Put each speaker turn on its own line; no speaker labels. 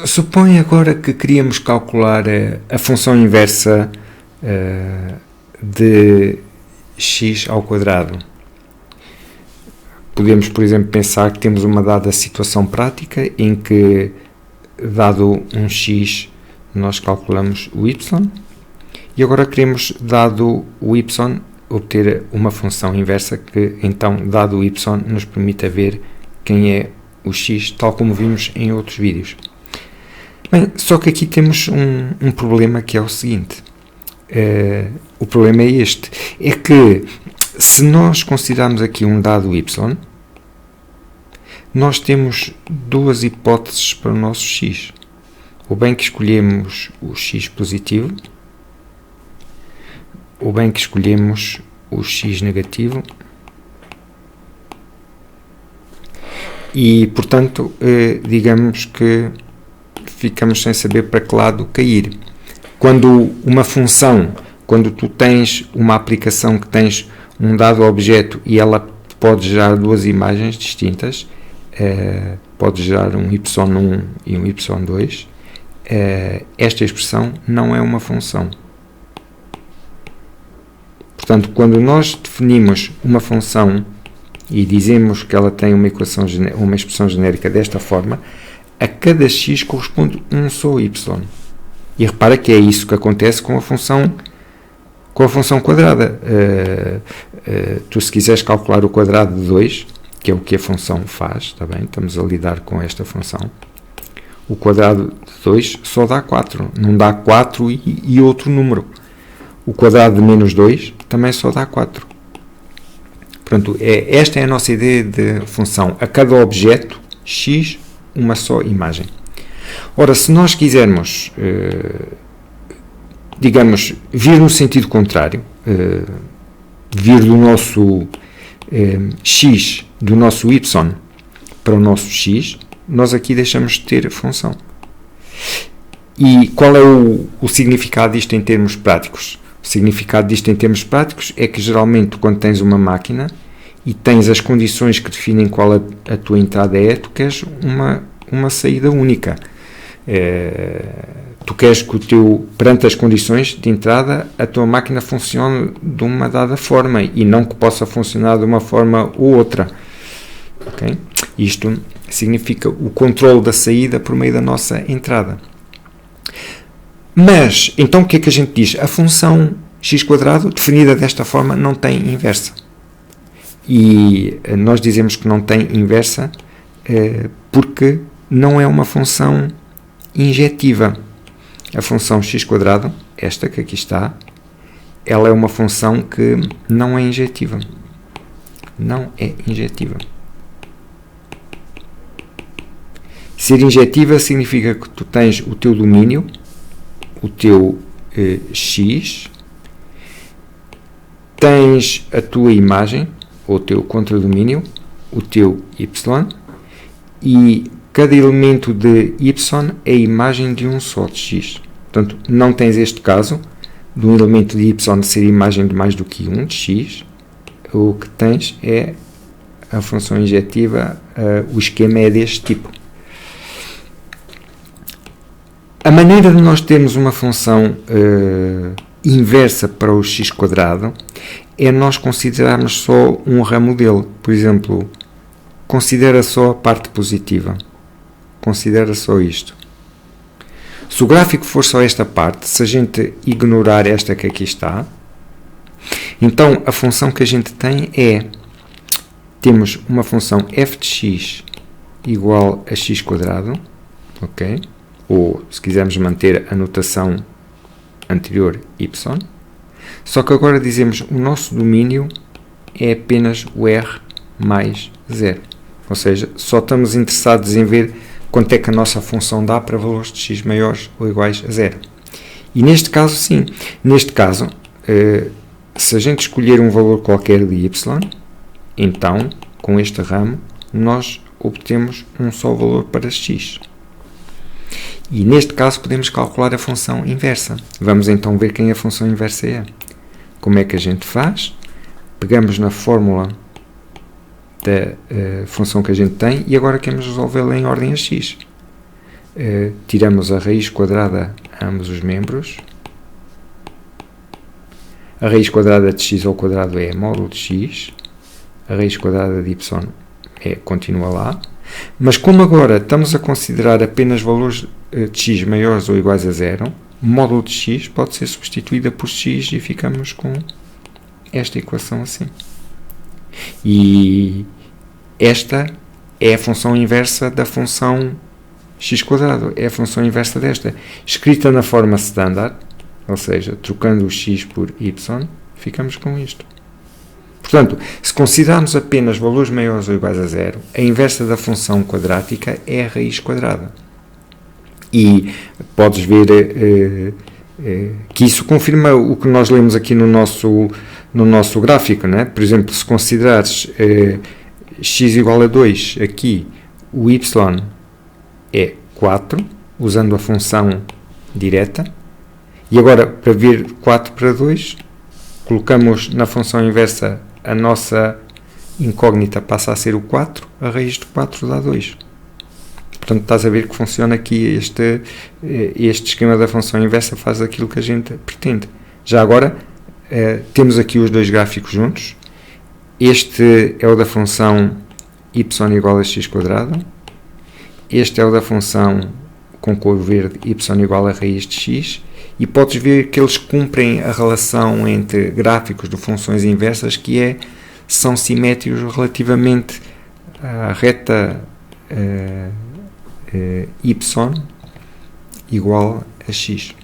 Supõe agora que queríamos calcular a função inversa de x ao quadrado. Podemos, por exemplo, pensar que temos uma dada situação prática em que, dado um x, nós calculamos o y, e agora queremos, dado o y, obter uma função inversa que, então, dado o y, nos permita ver quem é o x, tal como vimos em outros vídeos. Bem, só que aqui temos um problema, que é o seguinte. O problema é este. É que, se nós considerarmos aqui um dado y, nós temos duas hipóteses para o nosso x. Ou bem que escolhemos o x positivo, ou bem que escolhemos o x negativo. E, portanto, digamos que ficamos sem saber para que lado cair. Quando uma função, quando tu tens uma aplicação que tens um dado objeto e ela pode gerar duas imagens distintas, pode gerar um y1 e um y2, esta expressão não é uma função. Portanto, quando nós definimos uma função e dizemos que ela tem uma expressão genérica desta forma, a cada x corresponde um só y. E repara que é isso que acontece com a função quadrada. Tu, se quiseres calcular o quadrado de 2, que é o que a função faz, está bem? Estamos a lidar com esta função. O quadrado de 2 só dá 4, não dá 4 e outro número. O quadrado de menos 2 também só dá 4. Portanto, esta é a nossa ideia de função. A cada objeto, x, uma só imagem. Ora, se nós quisermos, digamos, vir no sentido contrário, vir do nosso x, do nosso y para o nosso x, nós aqui deixamos de ter a função. E qual é o significado disto em termos práticos? O significado disto em termos práticos é que, geralmente, quando tens uma máquina e tens as condições que definem qual a tua entrada é, tu queres uma saída única. Tu queres que perante as condições de entrada, a tua máquina funcione de uma dada forma e não que possa funcionar de uma forma ou outra. Okay? Isto significa o controle da saída por meio da nossa entrada. Mas, então o que é que a gente diz? A função x², definida desta forma, não tem inversa. E nós dizemos que não tem inversa porque não é uma função injetiva. A função x², esta que aqui está, ela é uma função que não é injetiva. Não é injetiva. Ser injetiva significa que tu tens o teu domínio, o teu x, tens a tua imagem, ou o teu contradomínio, o teu y, e cada elemento de y é a imagem de um só de x. Portanto, não tens este caso de um elemento de y ser imagem de mais do que um de x. O que tens é a função injetiva, o esquema é deste tipo. A maneira de nós termos uma função inversa para o x² é nós considerarmos só um ramo dele. Por exemplo, considera só a parte positiva. Considera só isto. Se o gráfico for só esta parte, se a gente ignorar esta que aqui está, então a função que a gente tem temos uma função f de x igual a x², ok? Ou, se quisermos manter a notação anterior, y. Só que agora dizemos o nosso domínio é apenas o r mais 0. Ou seja, só estamos interessados em ver quanto é que a nossa função dá para valores de x maiores ou iguais a 0. E neste caso, sim. Neste caso, se a gente escolher um valor qualquer de y, então, com este ramo, nós obtemos um só valor para x. E neste caso podemos calcular a função inversa. Vamos então ver quem a função inversa é. Como é que a gente faz? Pegamos na fórmula da função que a gente tem e agora queremos resolvê-la em ordem a x. tiramos a raiz quadrada a ambos os membros. A raiz quadrada de x ao quadrado é módulo de x. A raiz quadrada de y continua lá. Mas como agora estamos a considerar apenas valores de x maiores ou iguais a zero, o módulo de x pode ser substituída por x e ficamos com esta equação assim. E esta é a função inversa da função x², é a função inversa desta, escrita na forma standard, ou seja, trocando o x por y, ficamos com isto. Portanto, se considerarmos apenas valores maiores ou iguais a zero, a inversa da função quadrática é a raiz quadrada. E podes ver que isso confirma o que nós lemos aqui no nosso gráfico, né? Por exemplo, se considerares x igual a 2, aqui o y é 4, usando a função direta. E agora, para vir 4 para 2, colocamos na função inversa a nossa incógnita, passa a ser o 4, a raiz de 4 dá 2. Portanto, estás a ver que funciona aqui este esquema da função inversa, faz aquilo que a gente pretende. Já agora, temos aqui os dois gráficos juntos. Este é o da função y igual a x². Este é o da função com cor verde y igual a raiz de x. E podes ver que eles cumprem a relação entre gráficos de funções inversas, que são simétricos relativamente à reta y igual a x.